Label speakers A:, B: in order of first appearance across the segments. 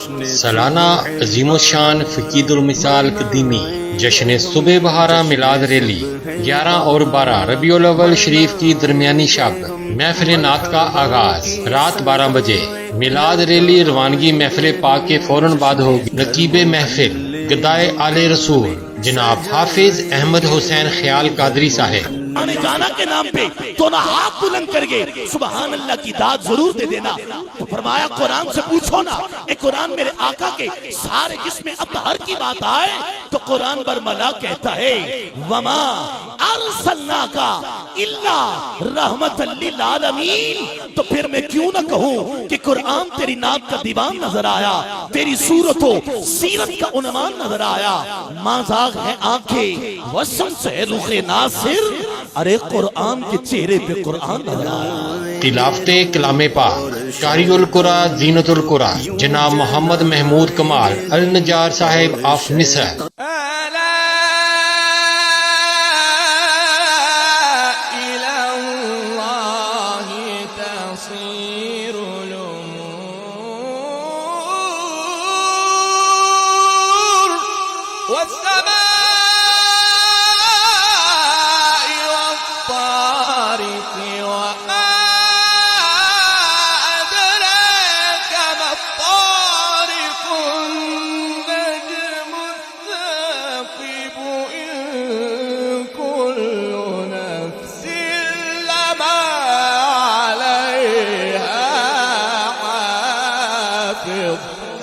A: سالانہ عظیم الشان فقید المثال قدیمی جشن صبح بہارا میلاد ریلی 11 اور 12 ربیع الاول شریف کی درمیانی شب محفل نعت کا آغاز رات 12 بجے۔ میلاد ریلی روانگی محفل پاک کے فوراً بعد ہوگی۔ نقیب محفل گدائے آل رسول جناب حافظ احمد حسین خیال قادری صاحب۔
B: آنے جانا کے نام پہ تو نہ ہاتھ بلند کر گے سبحان اللہ کی داد ضرور دے دینا۔ تو فرمایا قرآن سے پوچھو نا، اے قرآن میرے آقا کے سارے جس میں اطہر کی بات آئے تو قرآن برملا کہتا ہے وما ارسلناکا الا رحمت للعالمین۔ تو پھر میں کیوں نہ کہوں کہ قرآن تیری نعت کا دیوان نظر آیا، تیری صورت و سیرت کا عنوان نظر آیا۔ مازاغ ہے آنکھیں وسم سے رخ ناصر، ارے قرآن کے چہرے پہ قرآن نظر آیا۔
A: تلاوت کلام پاک قاری القرآ زینت القرآ جناب محمد محمود کمال النجار صاحب آف مصر۔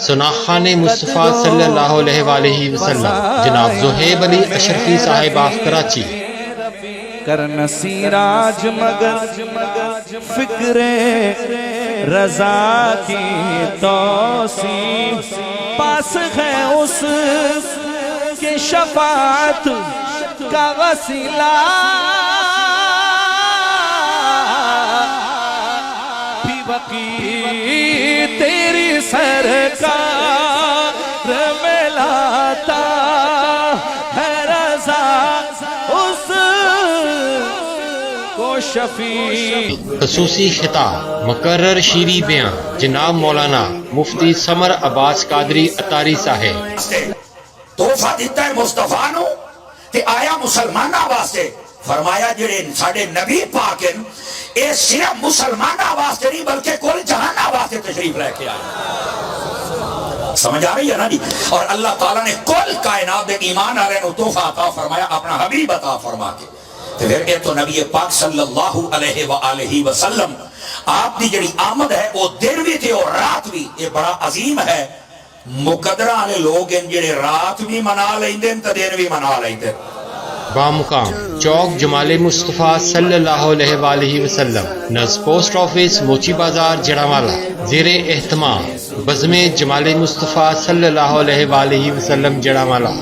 A: سناخان مصطفیٰ صلی اللہ علیہ وآلہ وسلم جناب زہیب علی اشرفی صاحب آف کراچی۔
C: کرنا سیراج مگر فکر رضا کی توسیع، پاس ہے اس کے شفاعت کا وسیلہ، بھی وقی تیری سرکار میں لاتا ہے رضا اس کو شفیع۔
A: خصوصی خطاب مقرر شیریں بیان جناب مولانا مفتی سمر عباس قادری اتاری صاحب۔
D: تحفہ دیتا ہے مصطفیٰ نو تے آیا مسلمانہ واسطے، فرمایا جڑے ساڑے نبی پاک ہیں اے صرف مسلمانہ واسطے نہیں بلکہ کل جہانہ واسطے تشریف لے کے آئے۔ سمجھ آ رہی ہے نا جی؟ اور اللہ تعالیٰ نے کل کائنات دے ایمان آلے نو تحفہ عطا فرمایا اپنا حبیب عطا فرما کے۔ پھر اے تو نبی پاک صلی اللہ علیہ وآلہ وسلم آپ دی جڑی آمد ہے وہ دن بھی تھے اور رات بھی، یہ بڑا عظیم ہے۔ مقدرہ آنے لوگ ہیں جڑے رات بھی منا لیندے تو دن بھی منا لیندے۔
A: بامقام چوک جمال مصطفیٰ صلی اللہ علیہ وآلہ وسلم نز پوسٹ آفس موچی بازار جڑاوالا، زیر اہتمام بزم جمال مصطفیٰ صلی اللہ علیہ وآلہ وسلم جڑاوالا۔